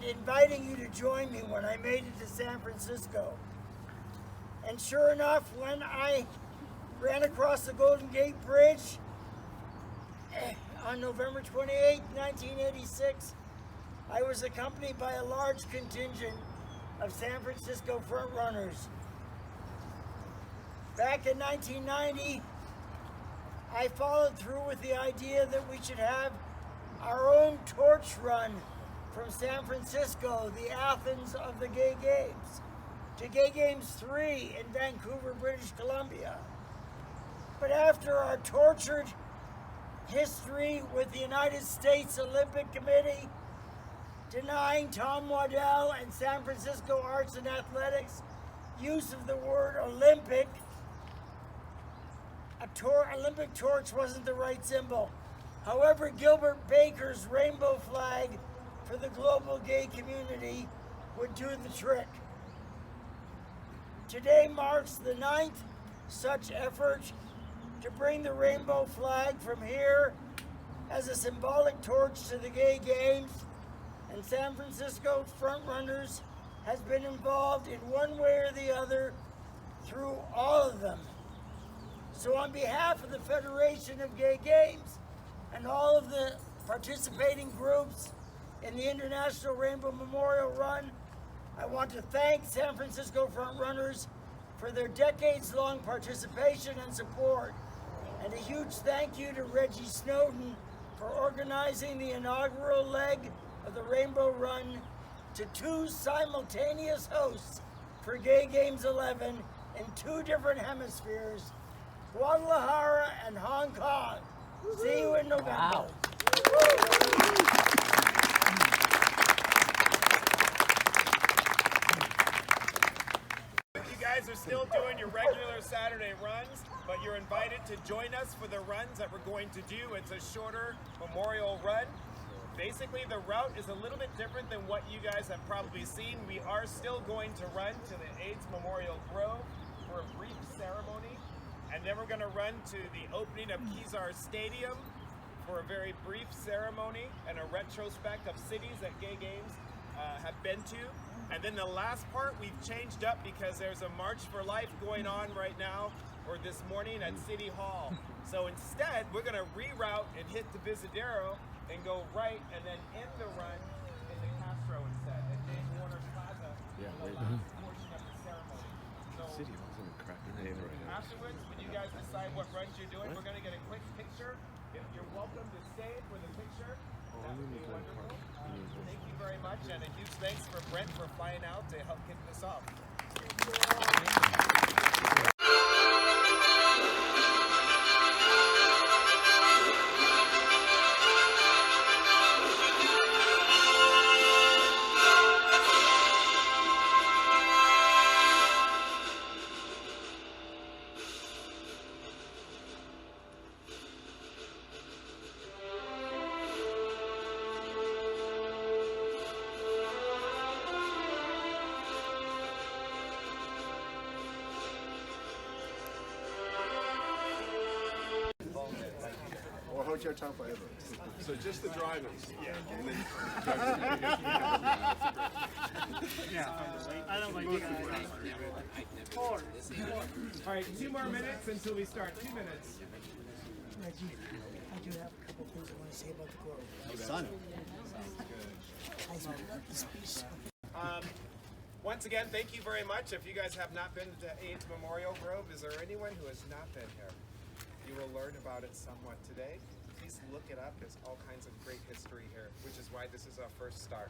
inviting you to join me when I made it to San Francisco. And sure enough, when I ran across the Golden Gate Bridge on November 28, 1986, I was accompanied by a large contingent of San Francisco frontrunners. Back in 1990, I followed through with the idea that we should have our own torch run from San Francisco, the Athens of the Gay Games, to Gay Games 3 in Vancouver, British Columbia. But after our tortured history with the United States Olympic Committee denying Tom Waddell and San Francisco Arts and Athletics use of the word Olympic, Olympic torch wasn't the right symbol. However, Gilbert Baker's rainbow flag for the global gay community would do the trick. Today marks the 9th such effort to bring the rainbow flag from here as a symbolic torch to the Gay Games, and San Francisco frontrunners has been involved in one way or the other through all of them. So on behalf of the Federation of Gay Games and all of the participating groups in the International Rainbow Memorial Run, I want to thank San Francisco frontrunners for their decades-long participation and support. And a huge thank you to Reggie Snowden for organizing the inaugural leg of the Rainbow Run to 2 simultaneous hosts for Gay Games 11 in 2 different hemispheres, Guadalajara and Hong Kong. See you in November. Wow. You guys are still doing your regular Saturday runs, but you're invited to join us for the runs that we're going to do. It's a shorter memorial run. Basically, the route is a little bit different than what you guys have probably seen. We are still going to run to the AIDS Memorial Grove for a brief ceremony, and then we're going to run to the opening of Kezar Stadium for a very brief ceremony and a retrospect of cities that Gay Games have been to. And then the last part we've changed up because there's a March for Life going on right now, or this morning at City Hall. So instead, we're going to reroute and hit the Visadero and go right and then end the run in the Castro instead, at James Warner Plaza, for the last portion of the ceremony. So City Hall's in a crappy neighborhood. afterwards, when you guys decide what runs you're doing, we're going to get a quick picture. If you're welcome to stay for the picture, that would be wonderful. Thank you very much, and a huge thanks for Brent for flying out to help kick this off. Or hold your tongue forever. So just the drivers. Yeah. And then, I don't like you guys. 4. All right, 2 more minutes until we start. 2 minutes. Reggie, I do have a couple things I want to say about the Grove. Son. Once again, thank you very much. If you guys have not been to AIDS Memorial Grove, is there anyone who has not been here? You will learn about it somewhat today. Please look it up. There's all kinds of great history here, which is why this is our first start.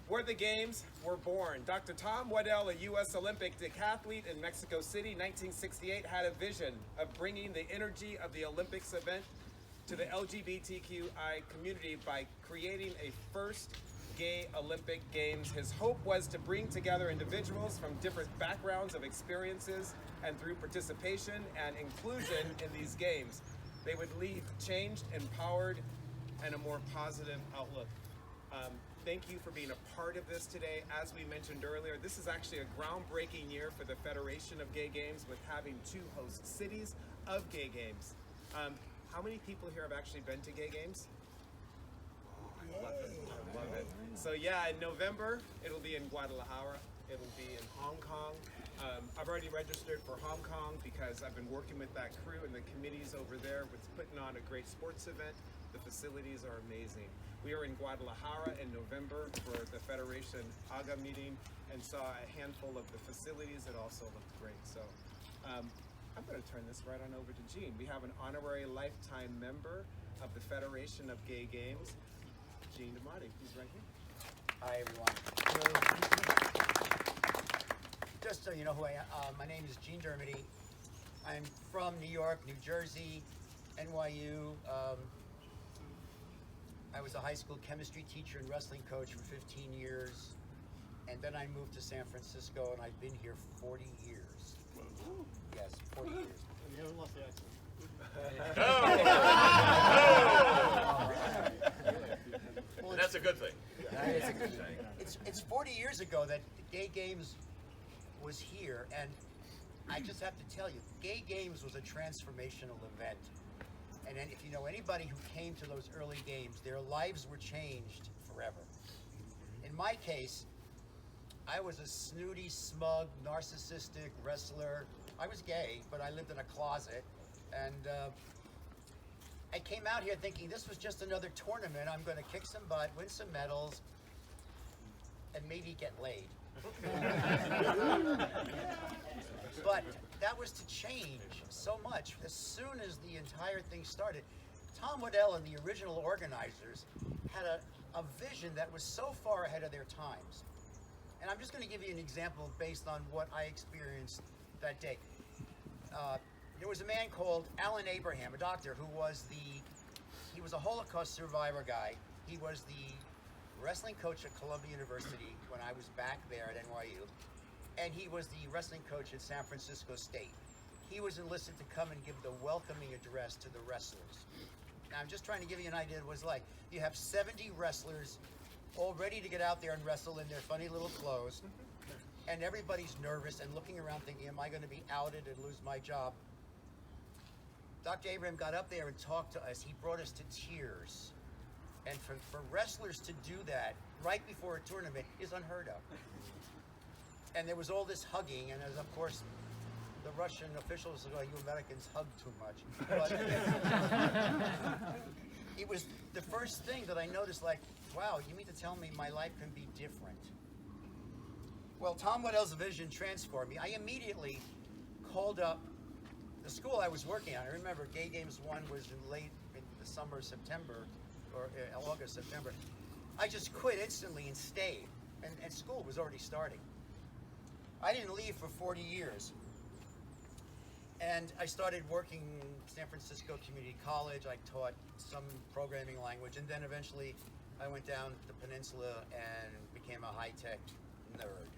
Where the games were born. Dr. Tom Waddell, a U.S. Olympic decathlete in Mexico City, 1968, had a vision of bringing the energy of the Olympics event to the LGBTQI community by creating a first gay Olympic Games. His hope was to bring together individuals from different backgrounds of experiences, and through participation and inclusion in these games, they would leave changed, empowered, and a more positive outlook. Thank you for being a part of this today. As we mentioned earlier, this is actually a groundbreaking year for the Federation of Gay Games with having 2 host cities of Gay Games. How many people here have actually been to Gay Games? I love it. So yeah, in November, it'll be in Guadalajara. It'll be in Hong Kong. I've already registered for Hong Kong because I've been working with that crew and the committees over there with putting on a great sports event. The facilities are amazing. We are in Guadalajara in November for the Federation AGA meeting and saw a handful of the facilities that also looked great. So I'm going to turn this right on over to Gene. We have an honorary lifetime member of the Federation of Gay Games, Gene DiMarti. He's right here. Hi, everyone. Just so you know who I am, my name is Gene Dermody. I'm from New York, New Jersey, NYU. I was a high school chemistry teacher and wrestling coach for 15 years. And then I moved to San Francisco, and I've been here 40 years. Yes, 40 years. You haven't lost the accent. Well, That's a good thing. it's a good thing. It's 40 years ago that the Gay Games was here, and I just have to tell you, Gay Games was a transformational event. And then if you know anybody who came to those early games, their lives were changed forever. In my case, I was a snooty, smug, narcissistic wrestler. I was gay, but I lived in a closet. And I came out here thinking this was just another tournament. I'm going to kick some butt, win some medals, and maybe get laid. But that was to change so much. As soon as the entire thing started, Tom Waddell and the original organizers had a vision that was so far ahead of their times. And I'm just going to give you an example based on what I experienced that day. There was a man called Alan Abraham, a doctor, who was he was a Holocaust survivor guy. He was the wrestling coach at Columbia University when I was back there at NYU. And he was the wrestling coach at San Francisco State. He was enlisted to come and give the welcoming address to the wrestlers. Now, I'm just trying to give you an idea of what it was like. You have 70 wrestlers all ready to get out there and wrestle in their funny little clothes, and everybody's nervous and looking around thinking, am I going to be outed and lose my job? Dr. Abraham got up there and talked to us. He brought us to tears. And for wrestlers to do that right before a tournament is unheard of. And there was all this hugging, and as of course, the Russian officials said, oh, you Americans hug too much. But it was the first thing that I noticed, like, wow, you mean to tell me my life can be different? Well, Tom Waddell's vision transformed me. I immediately called up the school I was working on. I remember Gay Games 1 was in the summer of September, or August, September. I just quit instantly and stayed, and school was already starting. I didn't leave for 40 years. And I started working San Francisco Community College. I taught some programming language, and then eventually I went down the peninsula and became a high-tech nerd.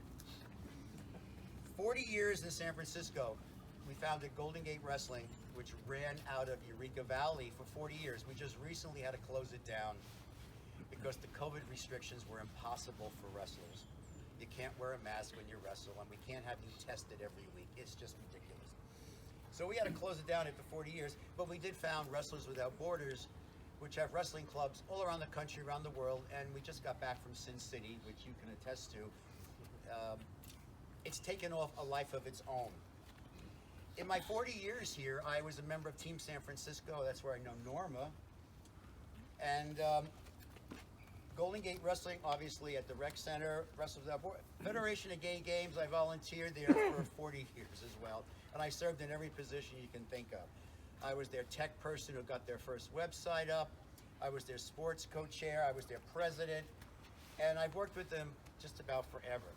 40 years in San Francisco, we founded Golden Gate Wrestling, which ran out of Eureka Valley for 40 years. We just recently had to close it down because the COVID restrictions were impossible for wrestlers. You can't wear a mask when you wrestle, and we can't have you tested every week. It's just ridiculous. So we had to close it down after 40 years, but we did found Wrestlers Without Borders, which have wrestling clubs all around the country, around the world, and we just got back from Sin City, which you can attest to. It's taken off a life of its own. In my 40 years here, I was a member of Team San Francisco. That's where I know Norma. And Golden Gate Wrestling, obviously, at the Rec Center, Wrestlers Without Borders. Federation of Gay Games, I volunteered there for 40 years as well. And I served in every position you can think of. I was their tech person who got their first website up. I was their sports co-chair. I was their president. And I've worked with them just about forever.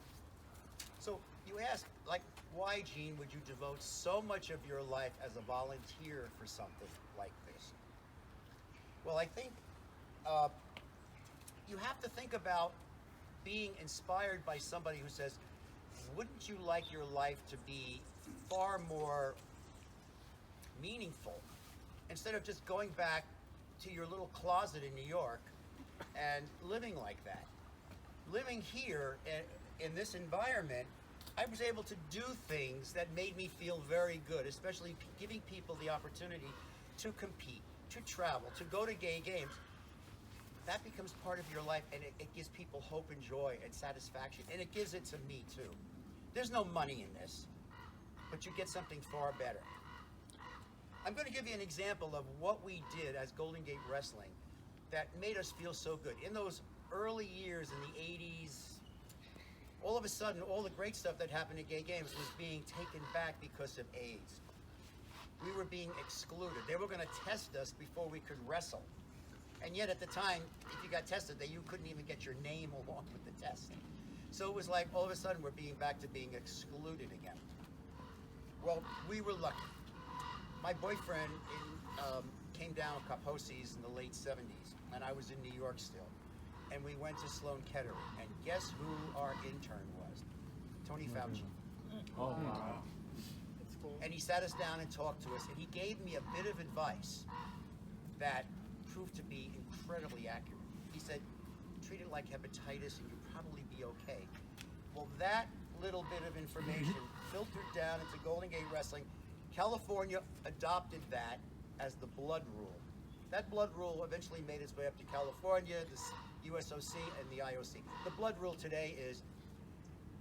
So you ask, like, why, Gene, would you devote so much of your life as a volunteer for something like this? Well, I think you have to think about being inspired by somebody who says, wouldn't you like your life to be far more meaningful instead of just going back to your little closet in New York and living like that? Living here in this environment, I was able to do things that made me feel very good, especially giving people the opportunity to compete, to travel, to go to gay games. that becomes part of your life, and it gives people hope and joy and satisfaction, and it gives it to me too. There's no money in this, but you get something far better. I'm going to give you an example of what we did as Golden Gate Wrestling that made us feel so good. In those early years in the 80s, all of a sudden, all the great stuff that happened at Gay Games was being taken back because of AIDS. We were being excluded. They were going to test us before we could wrestle. And yet at the time, if you got tested, you couldn't even get your name along with the test. So it was like all of a sudden we're back to being excluded again. Well, we were lucky. My boyfriend came down with Kaposi's in the late 70s, and I was in New York still. And we went to Sloan Kettering, and guess who our intern was? Tony Fauci. Oh, wow. And he sat us down and talked to us, and he gave me a bit of advice that proved to be incredibly accurate. He said, treat it like hepatitis and you'll probably be okay. Well, that little bit of information filtered down into Golden Gate Wrestling. California adopted that as the blood rule. That blood rule eventually made its way up to California, the USOC, and the IOC. The blood rule today is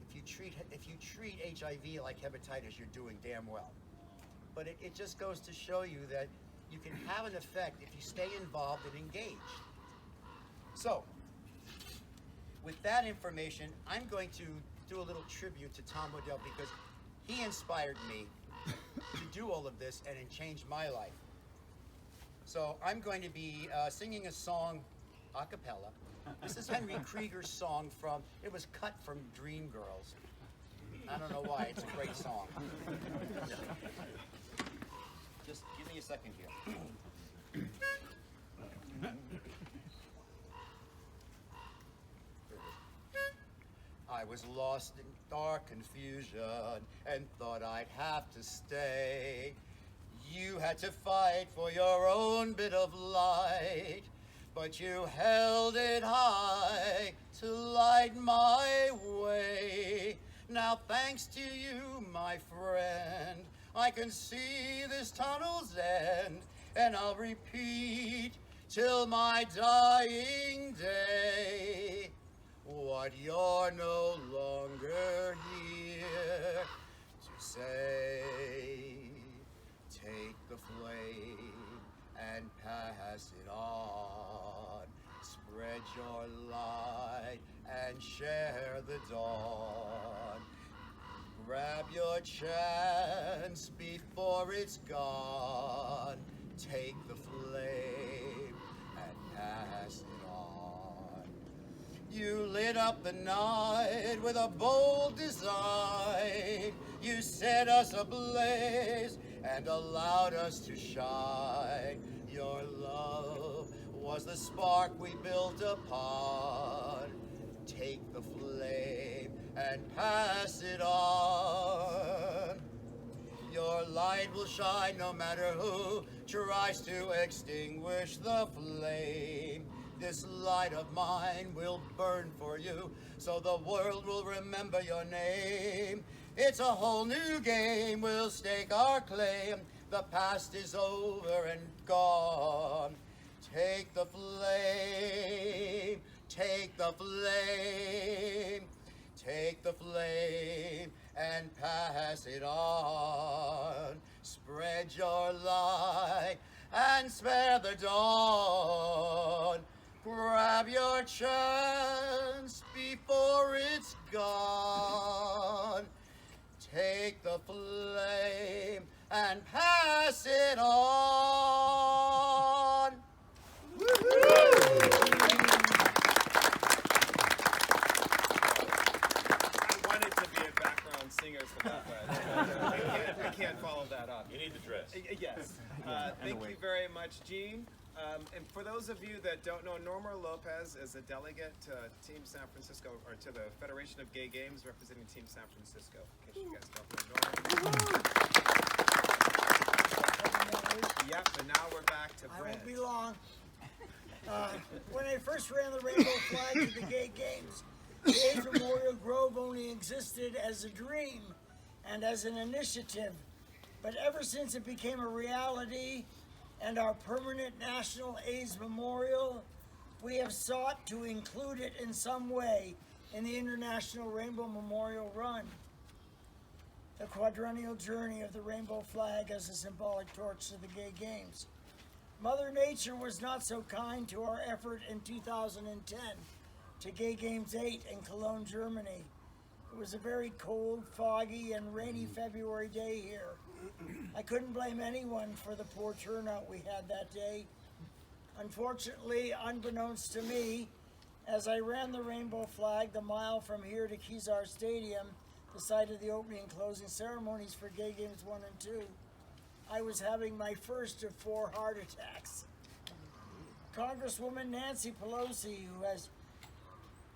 if you treat HIV like hepatitis, you're doing damn well. But it just goes to show you that you can have an effect if you stay involved and engaged. So, with that information, I'm going to do a little tribute to Tom Waddell because he inspired me to do all of this and it changed my life. So I'm going to be singing a song a cappella. This is Henry Krieger's song it was cut from Dreamgirls. I don't know why, it's a great song. Just give me a second here. I was lost in dark confusion and thought I'd have to stay. You had to fight for your own bit of light, but you held it high to light my way. Now thanks to you, my friend, I can see this tunnel's end, and I'll repeat till my dying day. What you're no longer here to say. Take the flame and pass it on. Spread your light and share the dawn. Grab your chance before it's gone. Take the flame and pass it on. You lit up the night with a bold design. You set us ablaze and allowed us to shine. Your love was the spark we built upon. Take the flame and pass it on. Your light will shine no matter who tries to extinguish the flame. This light of mine will burn for you, so the world will remember your name. It's a whole new game, we'll stake our claim. The past is over and gone. Take the flame, take the flame, take the flame and pass it on. Spread your light and spare the dawn. Grab your chance before it's gone. Take the flame and pass it on. I wanted to be a background singer for that, but I can't follow that up. You need the dress. Yes. Thank you very much, Gene. And for those of you that don't know, Norma Lopez is a delegate to Team San Francisco, or to the Federation of Gay Games, representing Team San Francisco. In case you guys don't know Norma. Yep, and now we're back to I Brent. won't be long. When I first ran the rainbow flag to the Gay Games, the AIDS Memorial Grove only existed as a dream and as an initiative. But ever since it became a reality and our permanent National AIDS Memorial, we have sought to include it in some way in the International Rainbow Memorial Run. The quadrennial journey of the rainbow flag as a symbolic torch to the Gay Games. Mother Nature was not so kind to our effort in 2010 to Gay Games 8 in Cologne, Germany. It was a very cold, foggy, and rainy February day here. I couldn't blame anyone for the poor turnout we had that day. Unfortunately, unbeknownst to me, as I ran the rainbow flag the mile from here to Kezar Stadium, the site of the opening and closing ceremonies for Gay Games 1 and 2, I was having my first of 4 heart attacks. Congresswoman Nancy Pelosi, who has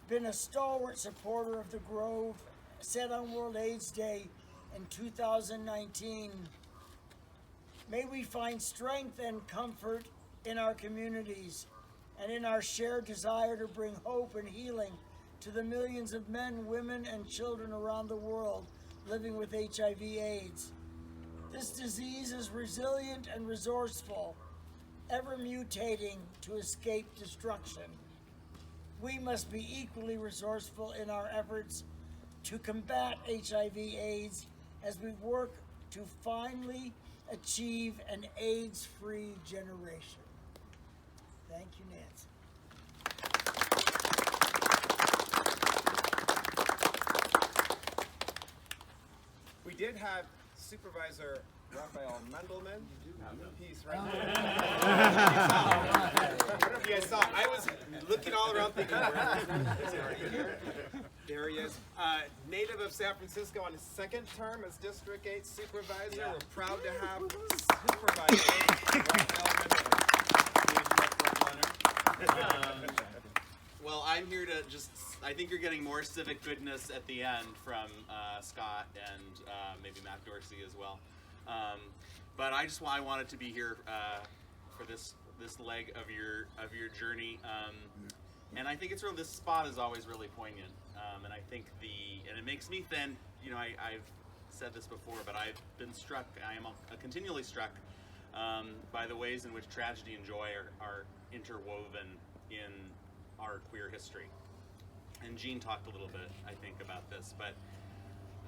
been a stalwart supporter of the Grove, said on World AIDS Day in 2019, "May we find strength and comfort in our communities and in our shared desire to bring hope and healing to the millions of men, women, and children around the world living with HIV/AIDS. This disease is resilient and resourceful, ever mutating to escape destruction. We must be equally resourceful in our efforts to combat HIV/AIDS as we work to finally achieve an AIDS-free generation." Thank you, Nancy. We did have Supervisor Raphael Mendelman. He's right here. I don't know if you guys saw. I was looking all around thinking, there he is. Native of San Francisco on his 2nd term as District 8 Supervisor. Yeah. We're proud to have Supervisor Raphael Mendelman. Well, I'm here to just, I think you're getting more civic goodness at the end from Scott and maybe Matt Dorsey as well. But I wanted to be here for this leg of your journey. And I think it's really, this spot is always really poignant. And I think and it makes me then, you know, I've said this before, but I've been struck, I am continually struck by the ways in which tragedy and joy are interwoven in our queer history. And Jean talked a little bit, I think, about this, but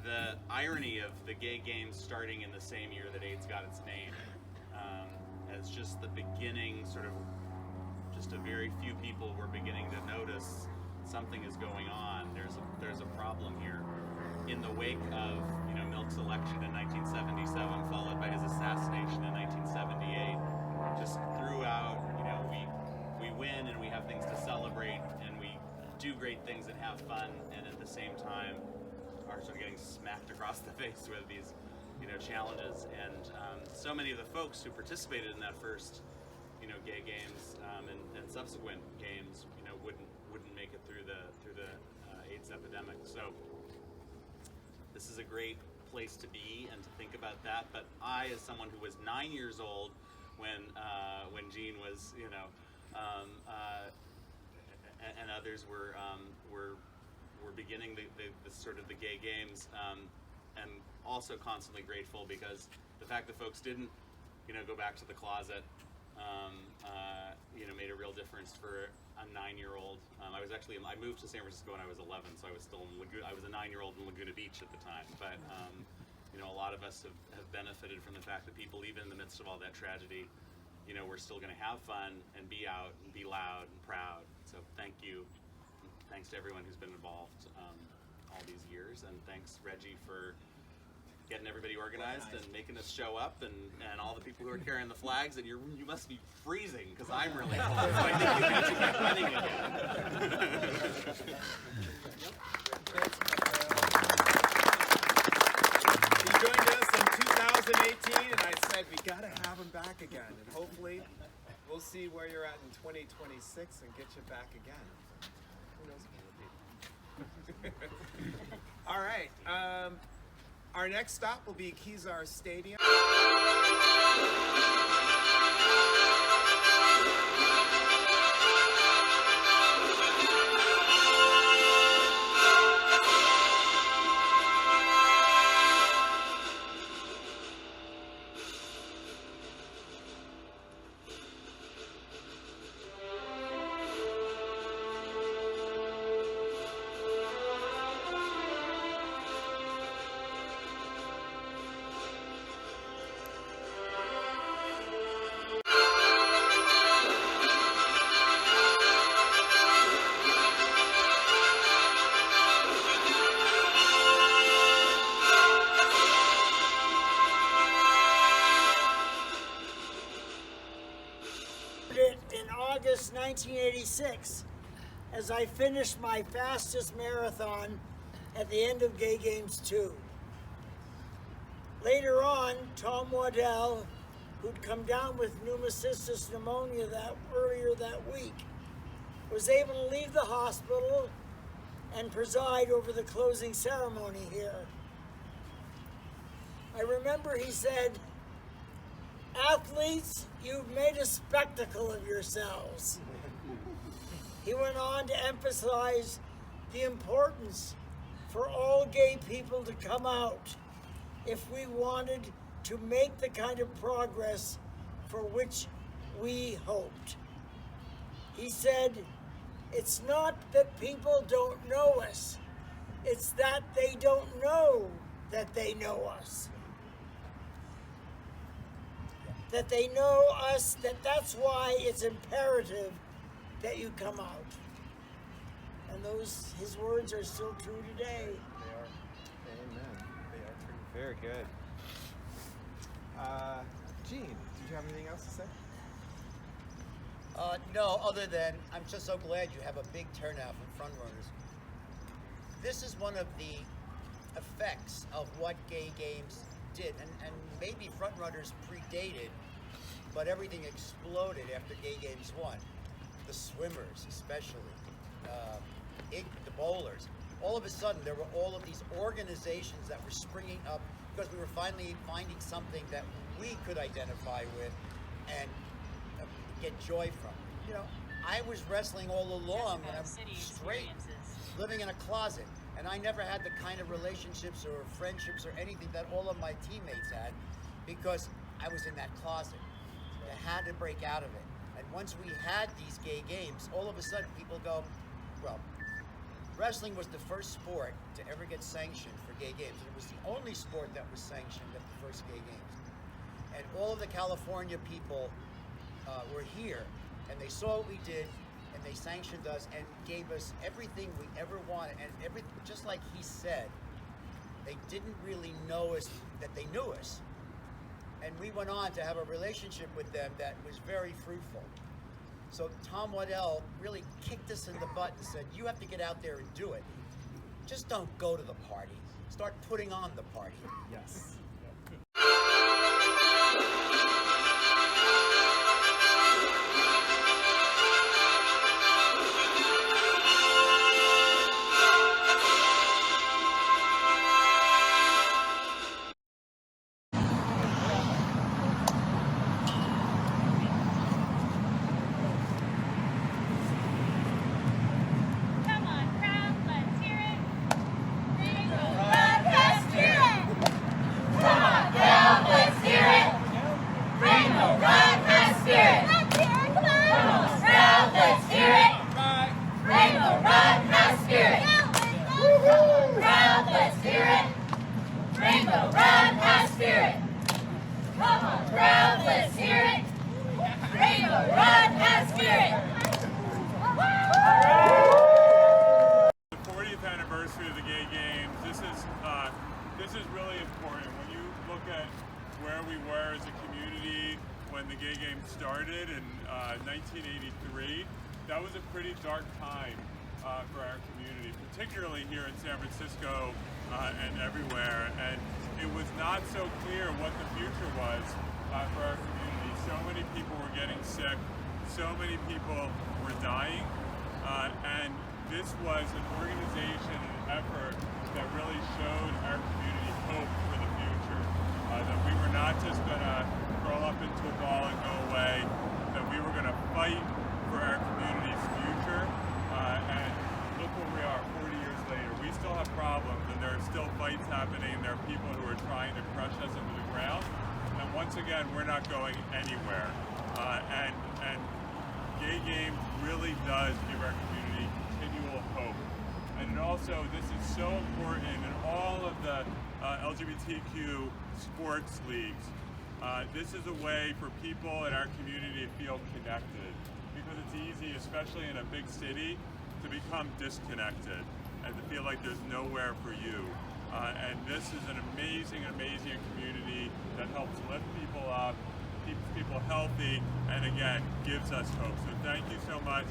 the irony of the Gay Games starting in the same year that AIDS got its name, as just the beginning, sort of, just a very few people were beginning to notice something is going on. There's a problem here. In the wake of, you know, Milk's election in 1977, followed by his assassination in 1978, just throughout, you know, we win and we have things to celebrate and we do great things and have fun, and at the same time are sort of getting smacked across the face with these, you know, challenges. And so many of the folks who participated in that first, you know, Gay Games and subsequent games, you know, wouldn't make it through the AIDS epidemic. So this is a great place to be and to think about that. But I, as someone who was 9 years old when Jean was, you know, and others were beginning the sort of the Gay Games, and also constantly grateful because the fact that folks didn't, you know, go back to the closet, you know, made a real difference for a 9-year-old. I moved to San Francisco when I was 11, so I was still in Laguna. I was a 9-year-old in Laguna Beach at the time, but you know, a lot of us have benefited from the fact that people, even in the midst of all that tragedy, you know, we're still going to have fun and be out and be loud and proud. So thank you. Thanks to everyone who's been involved all these years, and thanks, Reggie, for getting everybody organized and making us show up, and all the people who are carrying the flags. And you must be freezing because I'm really cold. So I think you can keep running again. He joined us in 2018, and I said we got to have him back again, and hopefully we'll see where you're at in 2026 and get you back again. Who knows if it'll be. All right. Our next stop will be Kezar Stadium. 1986 as I finished my fastest marathon at the end of Gay Games 2. Later on, Tom Waddell, who'd come down with pneumocystis pneumonia earlier that week, was able to leave the hospital and preside over the closing ceremony here. I remember he said, "Athletes, you've made a spectacle of yourselves." He went on to emphasize the importance for all gay people to come out if we wanted to make the kind of progress for which we hoped. He said, "It's not that people don't know us, it's that they don't know that they know us. That they know us, that's why it's imperative that you come out." And his words are still true today. They are. Amen. They are true. Very good. Gene, did you have anything else to say? No, other than I'm just so glad you have a big turnout from front runners. This is one of the effects of what Gay Games did, and maybe front runners predated, but everything exploded after Gay Games 1. The swimmers, especially, the bowlers. All of a sudden, there were all of these organizations that were springing up because we were finally finding something that we could identify with and get joy from. You know, I was wrestling all along when I'm straight, living in a closet, and I never had the kind of relationships or friendships or anything that all of my teammates had because I was in that closet. You had to break out of it. And once we had these Gay Games, all of a sudden people go, well, wrestling was the first sport to ever get sanctioned for Gay Games. And it was the only sport that was sanctioned at the first Gay Games. And all of the California people were here, and they saw what we did, and they sanctioned us and gave us everything we ever wanted. And just like he said, they didn't really know us, that they knew us. And we went on to have a relationship with them that was very fruitful. So Tom Waddell really kicked us in the butt and said, you have to get out there and do it. Just don't go to the party. Start putting on the party. Yes. This is really important. When you look at where we were as a community when the Gay Games started in 1983, that was a pretty dark time for our community, particularly here in San Francisco and everywhere. And it was not so clear what the future was for our community. So many people were getting sick, so many people were dying, and this was an organization and effort that really showed our community hope for the future. That we were not just going to crawl up into a ball and go away, that we were going to fight for our community's future. And look where we are 40 years later. We still have problems, and there are still fights happening. There are people who are trying to crush us into the ground. And once again, we're not going anywhere. And Gay Games really does give our community continual hope. And also, this is so important in all of the LGBTQ sports leagues. This is a way for people in our community to feel connected, because it's easy, especially in a big city, to become disconnected and to feel like there's nowhere for you. And this is an amazing, amazing community that helps lift people up, keeps people healthy, and again, gives us hope. So thank you so much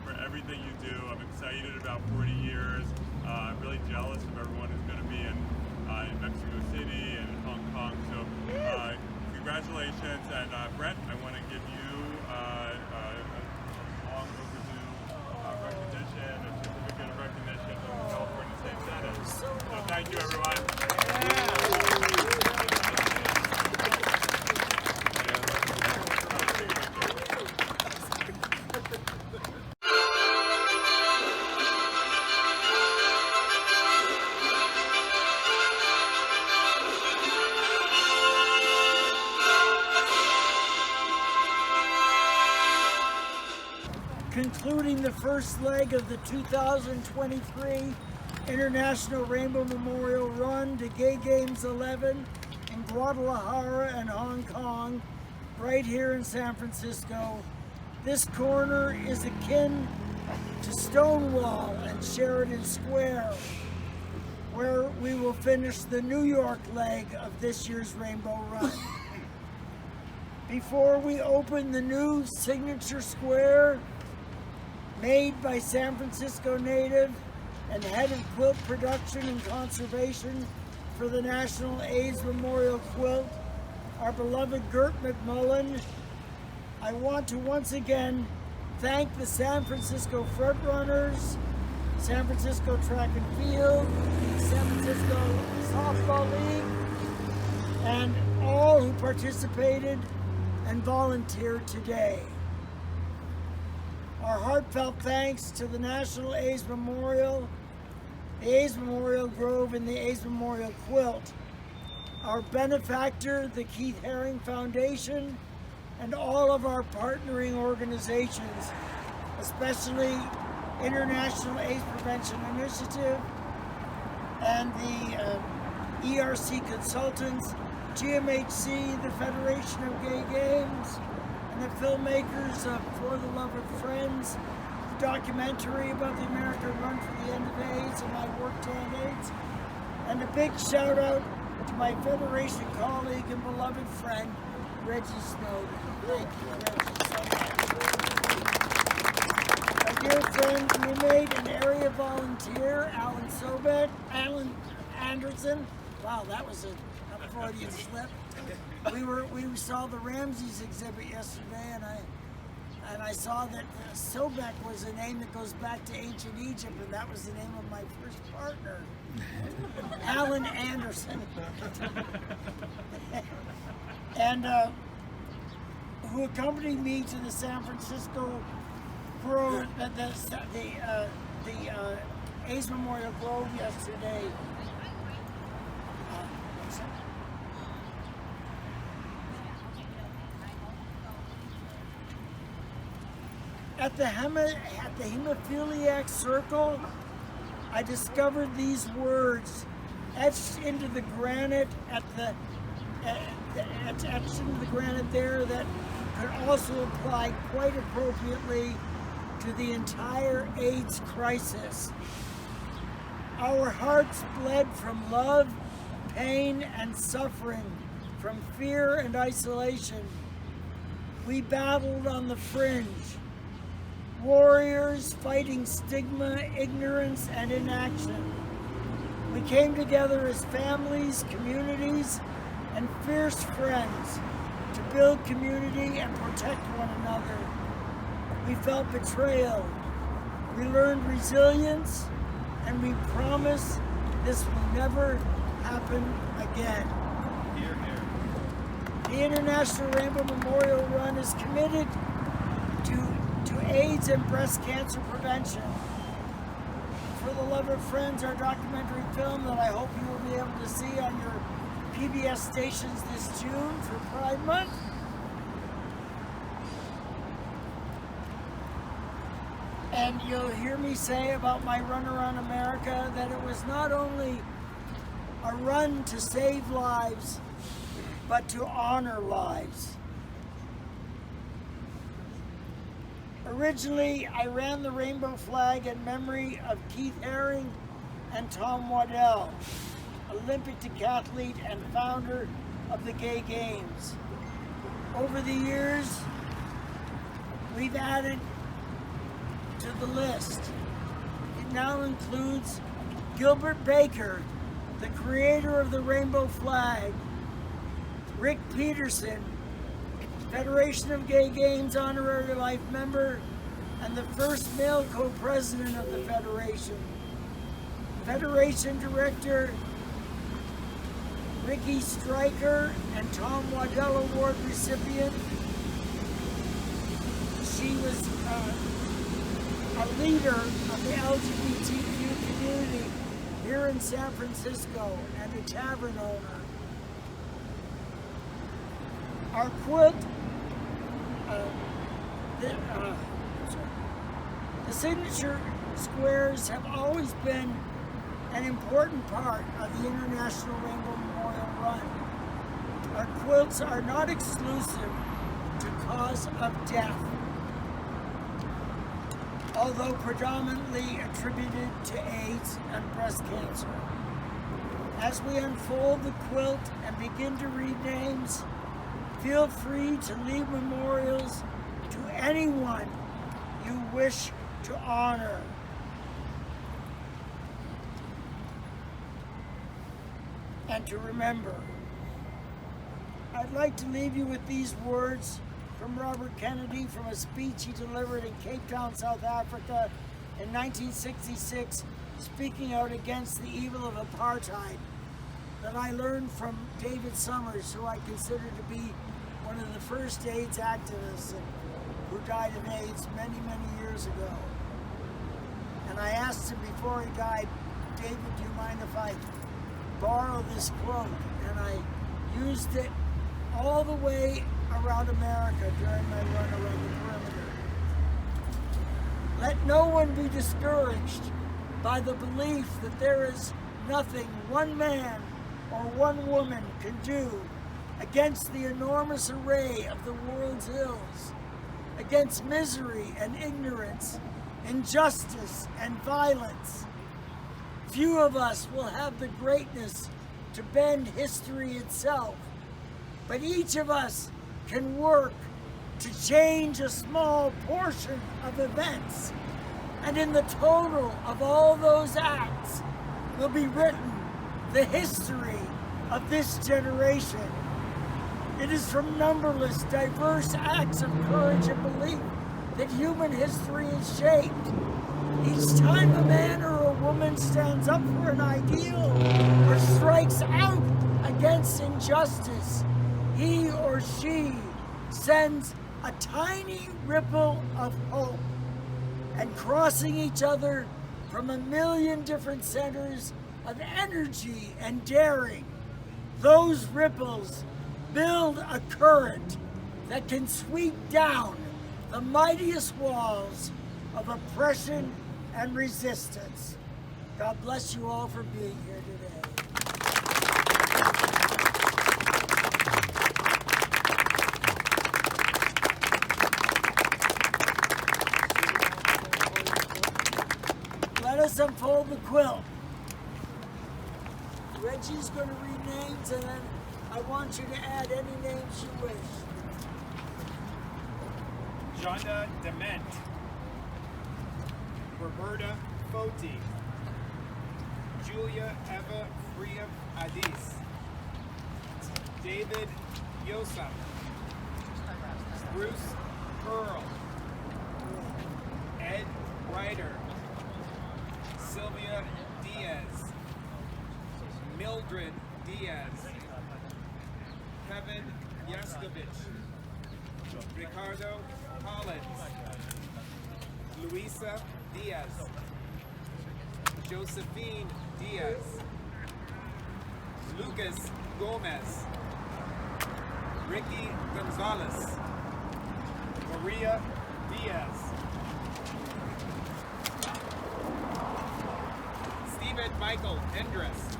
for everything you do. I'm excited about 40 years. I'm really jealous of everyone who's going to be in Mexico City and Hong Kong. So congratulations. And Brett, I want to give you a long overdue recognition, a certificate of recognition from the California State Senate. So thank you, everyone. Concluding the first leg of the 2023 International Rainbow Memorial Run to Gay Games 11 in Guadalajara and Hong Kong, right here in San Francisco. This corner is akin to Stonewall and Sheridan Square, where we will finish the New York leg of this year's Rainbow Run. Before we open the new signature square, made by San Francisco native and head of quilt production and conservation for the National AIDS Memorial Quilt, our beloved Gert McMullen, I want to once again thank the San Francisco Frontrunners, San Francisco Track and Field, San Francisco Softball League, and all who participated and volunteered today. Our heartfelt thanks to the National AIDS Memorial, the AIDS Memorial Grove, and the AIDS Memorial Quilt, our benefactor, the Keith Haring Foundation, and all of our partnering organizations, especially International AIDS Prevention Initiative and the ERC Consultants, GMHC, the Federation of Gay Games, and the filmmakers of For the Love of Friends, the documentary about the American Run for the End of AIDS and my work to end AIDS. And a big shout out to my Federation colleague and beloved friend, Reggie Snowden. Thank you, Reggie, so much. My dear friend, roommate and area volunteer, Alan Anderson. Wow, that was a Freudian slip. We saw the Ramses exhibit yesterday, and I saw that Sobek was a name that goes back to ancient Egypt, and that was the name of my first partner, Alan Anderson, and who accompanied me to the San Francisco Grove, the AIDS Memorial Grove yesterday. At the hemophiliac circle, I discovered these words etched into the granite etched into the granite there that could also apply quite appropriately to the entire AIDS crisis. Our hearts bled from love, pain, and suffering, from fear and isolation. We battled on the fringe. Warriors fighting stigma, ignorance, and inaction. We came together as families, communities, and fierce friends to build community and protect one another. We felt betrayal. We learned resilience, and we promise this will never happen again. Here, here. The International Rainbow Memorial Run is committed to AIDS and breast cancer prevention. For the Love of Friends, our documentary film that I hope you will be able to see on your PBS stations this June for Pride Month. And you'll hear me say about my run around America that it was not only a run to save lives, but to honor lives. Originally, I ran the rainbow flag in memory of Keith Haring and Tom Waddell, Olympic decathlete and founder of the Gay Games. Over the years, we've added to the list. It now includes Gilbert Baker, the creator of the rainbow flag, Rick Peterson, Federation of Gay Games honorary life member, and the first male co-president of the Federation. Federation Director Ricky Stryker and Tom Waddell Award recipient. She was a leader of the LGBTQ community here in San Francisco and a tavern owner. Our quilt, the signature squares have always been an important part of the International Rainbow Memorial Run. Our quilts are not exclusive to cause of death, although predominantly attributed to AIDS and breast cancer. As we unfold the quilt and begin to read names, feel free to leave memorials to anyone you wish to honor. And to remember. I'd like to leave you with these words from Robert Kennedy from a speech he delivered in Cape Town, South Africa in 1966, speaking out against the evil of apartheid, that I learned from David Summers, who I consider to be one of the first AIDS activists who died of AIDS many, many years ago. And I asked him before he died, David, do you mind if I borrow this quote? And I used it all the way around America during my run around the perimeter. Let no one be discouraged by the belief that there is nothing one man or one woman can do against the enormous array of the world's ills, against misery and ignorance, injustice and violence. Few of us will have the greatness to bend history itself, but each of us can work to change a small portion of events, and in the total of all those acts will be written the history of this generation. It is from numberless, diverse acts of courage and belief that human history is shaped. Each time a man or a woman stands up for an ideal or strikes out against injustice, he or she sends a tiny ripple of hope, and crossing each other from a million different centers of energy and daring, those ripples build a current that can sweep down the mightiest walls of oppression and resistance. God bless you all for being here today. Let us unfold the quilt. Reggie's going to read names, and then I want you to add any names you wish. Jonna Dement, Roberta Foti, Julia Eva Fria Adis, David Yosef, Bruce Pearl, Ed Ryder, Sylvia Diaz, Mildred Diaz, Kevin Yaskovich, Ricardo Collins, Luisa Diaz, Josephine Diaz, Lucas Gomez, Ricky Gonzalez, Maria Diaz, Stephen Michael Endress,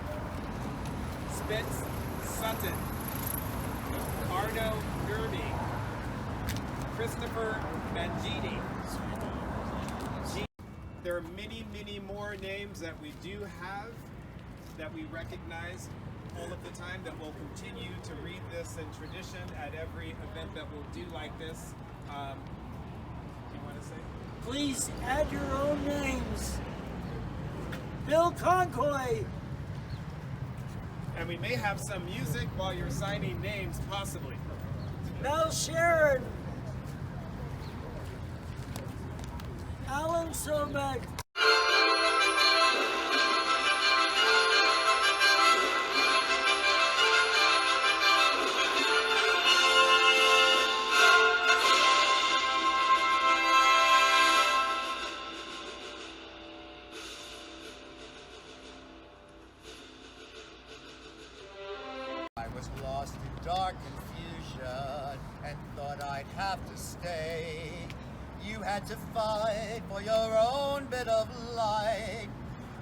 Spence Sutton, Arno Derby, Christopher Mangini. There are many, many more names that we do have, that we recognize all of the time, that we'll continue to read this in tradition at every event that we'll do like this. Do you want to say? Please add your own names. Bill Concoy. And we may have some music while you're signing names, possibly. Mel Sharon. Alan Sobek. I was lost in dark confusion and thought I'd have to stay. You had to fight for your own bit of light,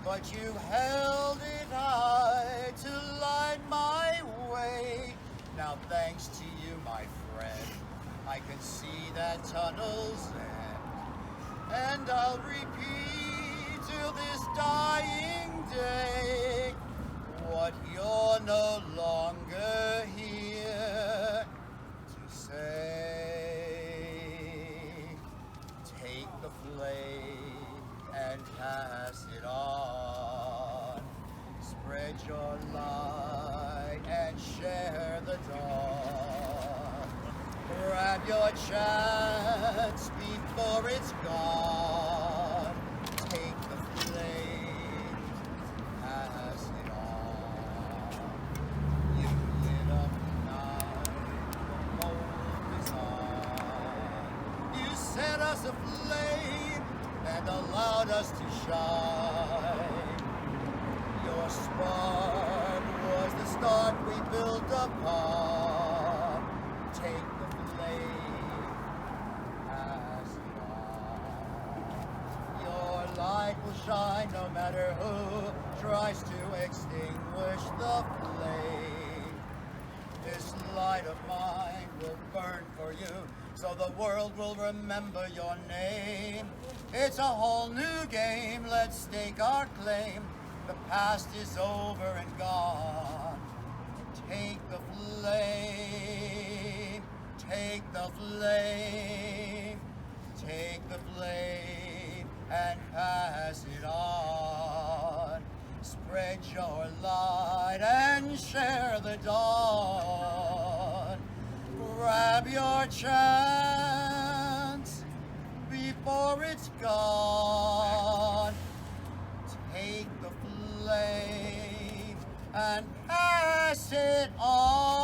but you held it high to light my way. Now thanks to you, my friend, I can see that tunnel's end, and I'll repeat till this dying day what you're no longer here to say. Take the flame and pass it on. Spread your light and share the dawn. Grab your chance before it's gone. Take the flame, pass it on. You lit up the night, the mold is on. You set us aflame and allowed us to shine. Your spark was the start we built upon. Take the flame, pass it on. Your light will shine no matter who tries to extinguish the flame. This light of mine will burn for you, so the world will remember your name. It's a whole new game, let's stake our claim. The past is over and gone. Take the flame, take the flame, take the flame and pass it on. Spread your light and share the dawn. Grab your chance before it's gone. Take the flame and pass it on.